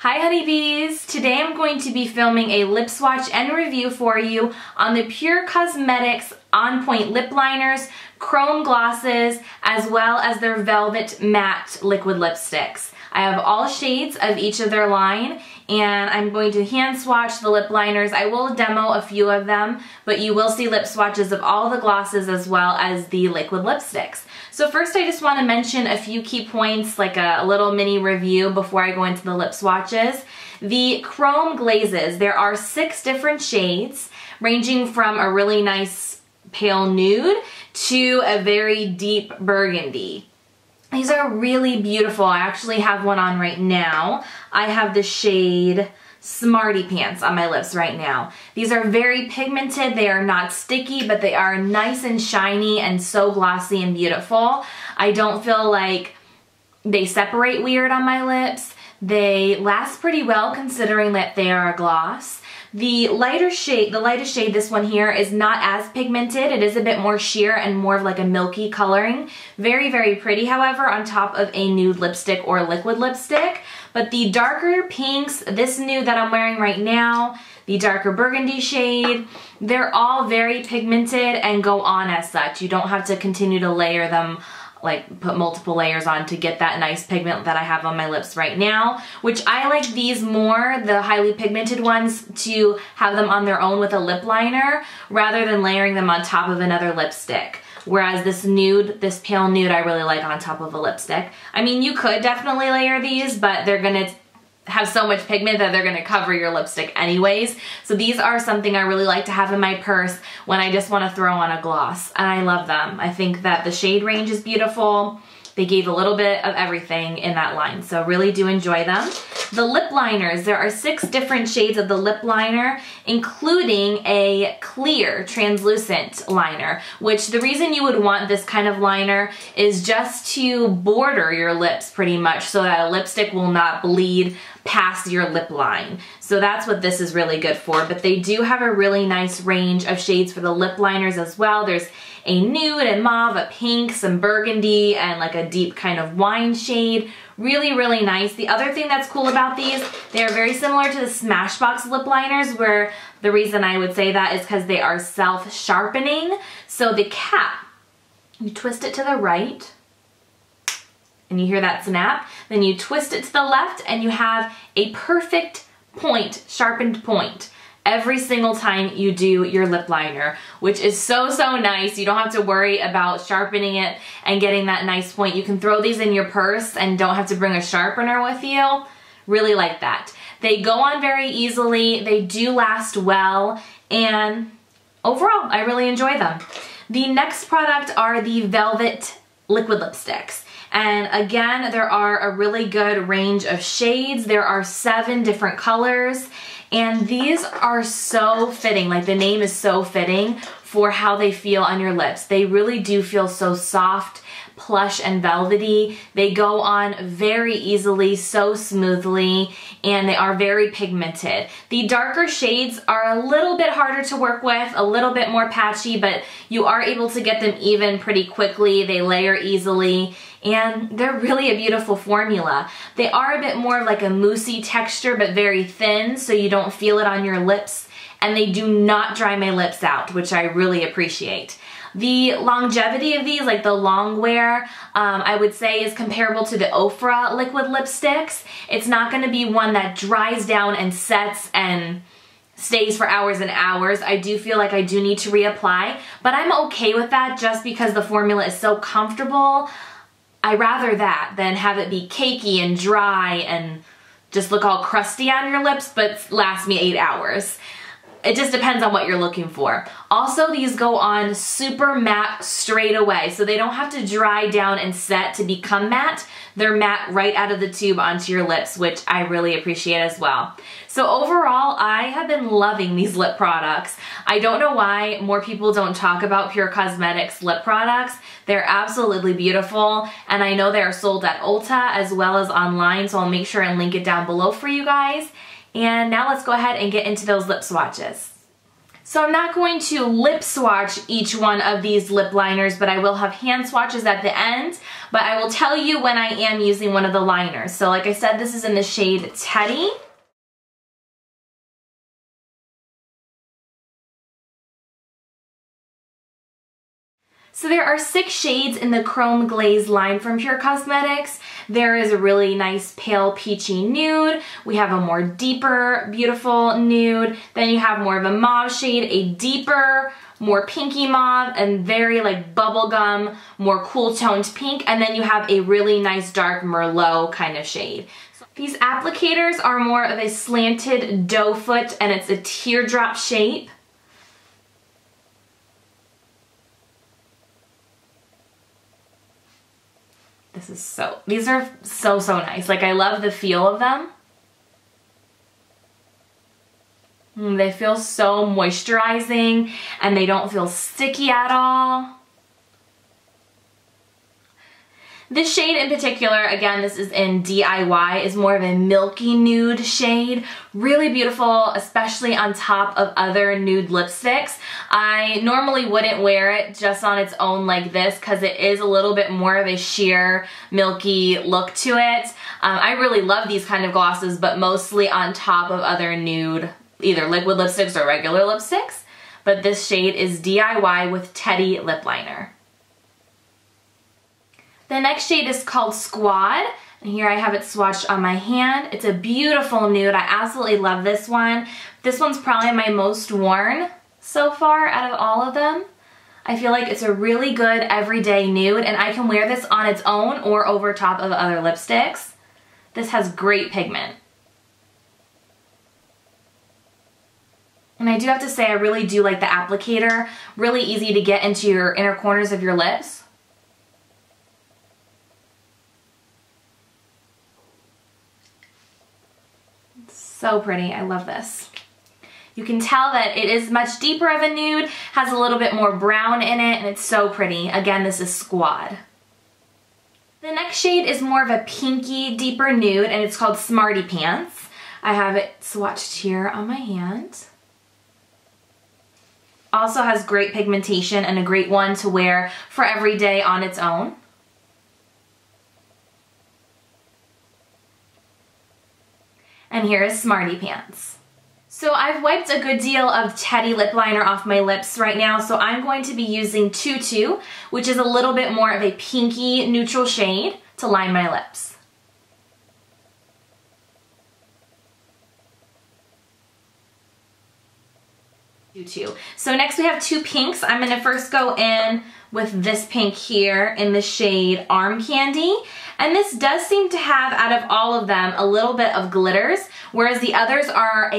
Hi Honeybees! Today I'm going to be filming a lip swatch and review for you on the PUR Cosmetics On Point lip liners, chrome glosses, as well as their velvet matte liquid lipsticks. I have all shades of each of their line and I'm going to hand swatch the lip liners. I will demo a few of them, but you will see lip swatches of all the glosses as well as the liquid lipsticks. So first I just want to mention a few key points, like a little mini review before I go into the lip swatches. The chrome glazes, there are 6 different shades ranging from a really nice pale nude to a very deep burgundy. These are really beautiful. I actually have one on right now. I have the shade Smarty Pants on my lips right now. These are very pigmented. They are not sticky, but they are nice and shiny and so glossy and beautiful. I don't feel like they separate weird on my lips. They last pretty well considering that they are a gloss. The lightest shade, this one here, is not as pigmented. It is a bit more sheer and more of like a milky coloring. Very, very pretty, however, on top of a nude lipstick or liquid lipstick. But the darker pinks, this nude that I'm wearing right now, the darker burgundy shade, they're all very pigmented and go on as such. You don't have to continue to layer them, like put multiple layers on to get that nice pigment that I have on my lips right now, which I like these more, the highly pigmented ones, to have them on their own with a lip liner rather than layering them on top of another lipstick. Whereas this nude, this pale nude, I really like on top of a lipstick. I mean, you could definitely layer these, but they're gonna have so much pigment that they're gonna cover your lipstick anyways. So these are something I really like to have in my purse when I just wanna throw on a gloss, and I love them. I think that the shade range is beautiful. They gave a little bit of everything in that line, so really do enjoy them. The lip liners, there are 6 different shades of the lip liner, including a clear translucent liner, which the reason you would want this kind of liner is just to border your lips pretty much so that a lipstick will not bleed past your lip line. So that's what this is really good for, but they do have a really nice range of shades for the lip liners as well. There's a nude and mauve, a pink, some burgundy, and like a deep kind of wine shade. Really, really nice. The other thing that's cool about these, they are very similar to the Smashbox lip liners, where the reason I would say that is because they are self-sharpening. So the cap, you twist it to the right, and you hear that snap, then you twist it to the left and you have a perfect point, sharpened point, every single time you do your lip liner, which is so, so nice. You don't have to worry about sharpening it and getting that nice point. You can throw these in your purse and don't have to bring a sharpener with you. Really like that. They go on very easily, they do last well, and overall, I really enjoy them. The next product are the Velvet liquid lipsticks. And again, there are a really good range of shades. There are 7 different colors, and these are so fitting. Like, the name is so fitting for how they feel on your lips. They really do feel so soft, plush, and velvety. They go on very easily, so smoothly, and they are very pigmented. The darker shades are a little bit harder to work with, a little bit more patchy, but you are able to get them even pretty quickly. They layer easily, and they're really a beautiful formula. They are a bit more of like a moussey texture, but very thin, so you don't feel it on your lips, and they do not dry my lips out, which I really appreciate. The longevity of these, like the long wear, I would say is comparable to the Ofra liquid lipsticks. It's not going to be one that dries down and sets and stays for hours and hours. I do feel like I do need to reapply, but I'm okay with that just because the formula is so comfortable. I'd rather that than have it be cakey and dry and just look all crusty on your lips but last me 8 hours. It just depends on what you're looking for. Also, these go on super matte straight away, so they don't have to dry down and set to become matte. They're matte right out of the tube onto your lips, which I really appreciate as well. So overall, I have been loving these lip products. I don't know why more people don't talk about PUR Cosmetics lip products. They're absolutely beautiful, and I know they are sold at Ulta as well as online, so I'll make sure and link it down below for you guys. And now let's go ahead and get into those lip swatches. So I'm not going to lip swatch each one of these lip liners, but I will have hand swatches at the end, but I will tell you when I am using one of the liners. So like I said, this is in the shade Teddy. So there are 6 shades in the Chrome Glaze line from PUR Cosmetics. There is a really nice pale peachy nude. We have a more deeper, beautiful nude. Then you have more of a mauve shade, a deeper, more pinky mauve, and very like bubblegum, more cool toned pink. And then you have a really nice dark Merlot kind of shade. These applicators are more of a slanted doe foot, and it's a teardrop shape. These are so nice. Like, I love the feel of them. They feel so moisturizing, and they don't feel sticky at all. This shade in particular, again, this is in DIY, is more of a milky nude shade. Really beautiful, especially on top of other nude lipsticks. I normally wouldn't wear it just on its own like this because it is a little bit more of a sheer, milky look to it. I really love these kind of glosses, but mostly on top of other nude, either liquid lipsticks or regular lipsticks. But this shade is DIY with Teddy Lip Liner. The next shade is called Squad, and here I have it swatched on my hand. It's a beautiful nude. I absolutely love this one. This one's probably my most worn so far out of all of them. I feel like it's a really good everyday nude, and I can wear this on its own or over top of other lipsticks. This has great pigment. And I do have to say, I really do like the applicator. Really easy to get into your inner corners of your lips. So pretty, I love this. You can tell that it is much deeper of a nude, has a little bit more brown in it, and it's so pretty. Again, this is Squad. The next shade is more of a pinky, deeper nude, and it's called Smarty Pants. I have it swatched here on my hand. Also has great pigmentation and a great one to wear for every day on its own. And here is Smarty Pants. So I've wiped a good deal of Teddy lip liner off my lips right now, so I'm going to be using Tutu, which is a little bit more of a pinky neutral shade to line my lips. Tutu. So next we have 2 pinks. I'm going to first go in with this pink here in the shade Arm Candy. And this does seem to have, out of all of them, a little bit of glitters, whereas the others are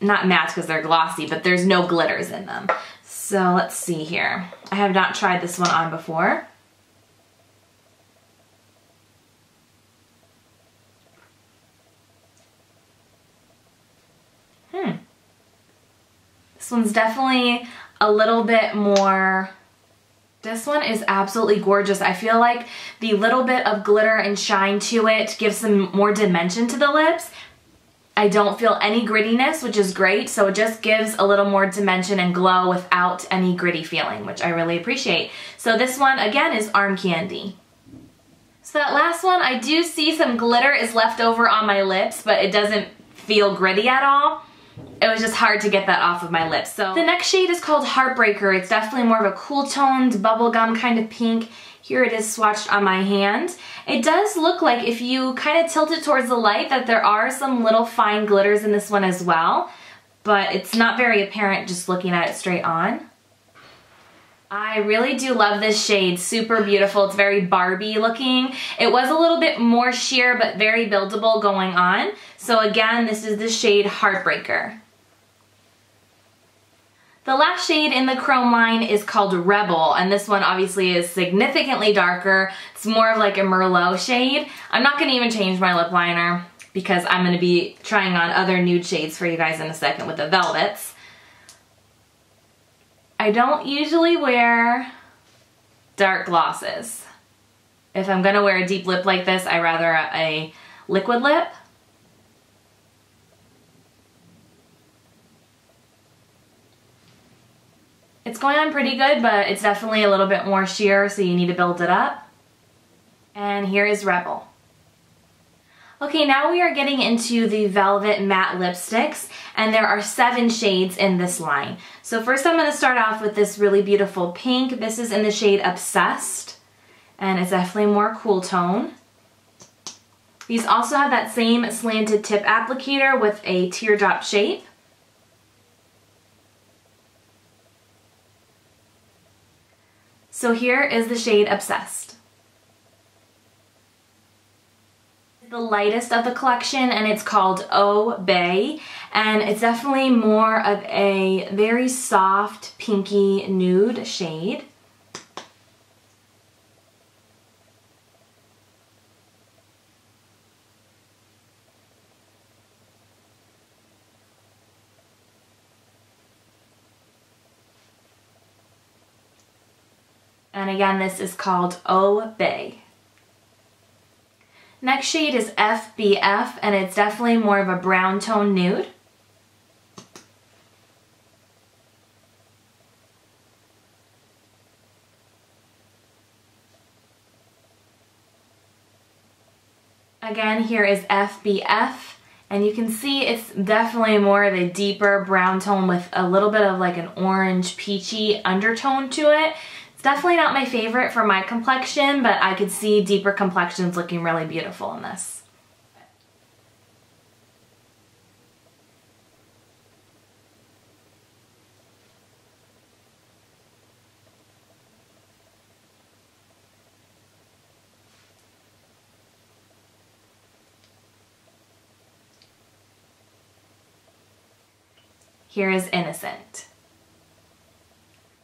not matte because they're glossy, but there's no glitters in them. So let's see here. I have not tried this one on before. This one's definitely a little bit more. This one is absolutely gorgeous. I feel like the little bit of glitter and shine to it gives some more dimension to the lips. I don't feel any grittiness, which is great, so it just gives a little more dimension and glow without any gritty feeling, which I really appreciate. So this one, again, is Arm Candy. So that last one, I do see some glitter is left over on my lips, but it doesn't feel gritty at all. It was just hard to get that off of my lips. So the next shade is called Heartbreaker. It's definitely more of a cool toned bubblegum kind of pink. Here it is swatched on my hand. It does look like, if you kind of tilt it towards the light, that there are some little fine glitters in this one as well, but it's not very apparent just looking at it straight on. I really do love this shade. Super beautiful. It's very Barbie looking. It was a little bit more sheer but very buildable going on. So again, this is the shade Heartbreaker. The last shade in the Chrome line is called Rebel, and this one obviously is significantly darker. It's more of like a Merlot shade. I'm not going to even change my lip liner because I'm going to be trying on other nude shades for you guys in a second with the velvets. I don't usually wear dark glosses. If I'm gonna wear a deep lip like this, I'd rather a liquid lip. It's going on pretty good, but it's definitely a little bit more sheer, so you need to build it up. And here is Rebel. Okay, now we are getting into the Velvet Matte lipsticks, and there are 7 shades in this line. So first I'm going to start off with this really beautiful pink. This is in the shade Obsessed, and it's definitely more cool tone. These also have that same slanted tip applicator with a teardrop shape. So here is the shade Obsessed. The lightest of the collection, and it's called Oh Bay, and it's definitely more of a very soft pinky nude shade. And again, this is called Oh Bay. Next shade is FBF, and it's definitely more of a brown tone nude. Again, here is FBF, and you can see it's definitely more of a deeper brown tone with a little bit of like an orange peachy undertone to it. It's definitely not my favorite for my complexion, but I could see deeper complexions looking really beautiful in this. Here is Innocent.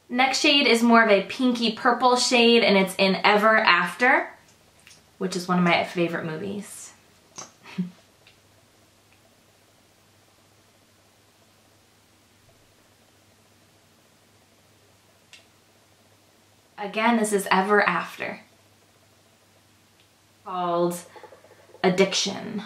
Next shade is more of a pinky purple shade, and it's in Ever After, which is one of my favorite movies. Again, this is Ever After, called Addiction.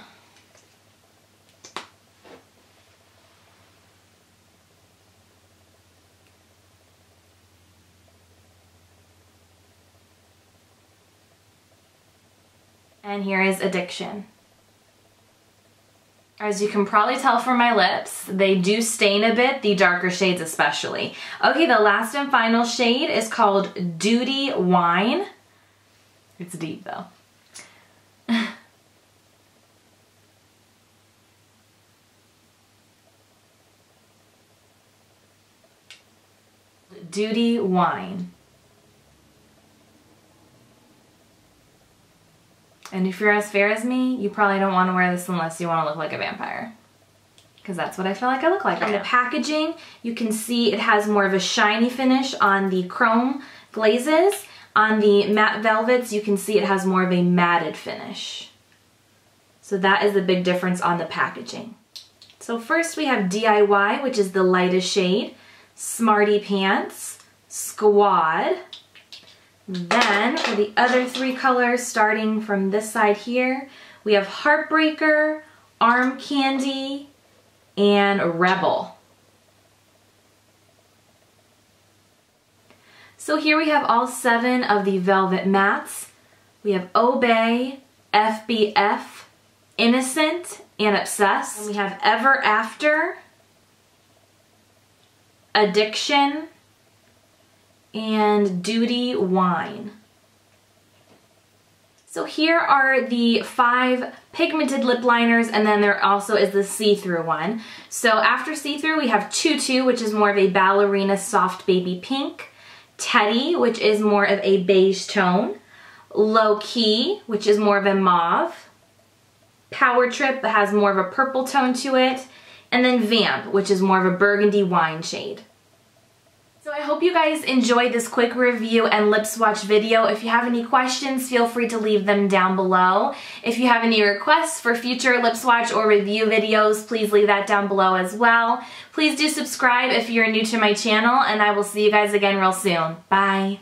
And here is Addiction. As you can probably tell from my lips, they do stain a bit, the darker shades especially. Okay, the last and final shade is called Duty Wine. It's deep though. Duty Wine. And if you're as fair as me, you probably don't want to wear this unless you want to look like a vampire. Because that's what I feel like I look like right now. The packaging, you can see it has more of a shiny finish on the chrome glazes. On the matte velvets, you can see it has more of a matted finish. So that is the big difference on the packaging. So first we have DIY, which is the lightest shade, Smarty Pants, Squad. Then for the other 3 colors, starting from this side here, we have Heartbreaker, Arm Candy, and Rebel. So here we have all 7 of the Velvet Mattes. We have Obey, FBF, Innocent, and Obsessed. And we have Ever After, Addiction, and Duty Wine. So here are the 5 pigmented lip liners, and then there also is the see-through one. So after see-through we have Tutu, which is more of a ballerina soft baby pink, Teddy, which is more of a beige tone, Low Key, which is more of a mauve, Power Trip that has more of a purple tone to it, and then Vamp, which is more of a burgundy wine shade. So I hope you guys enjoyed this quick review and lip swatch video. If you have any questions, feel free to leave them down below. If you have any requests for future lip swatch or review videos, please leave that down below as well. Please do subscribe if you're new to my channel, and I will see you guys again real soon. Bye!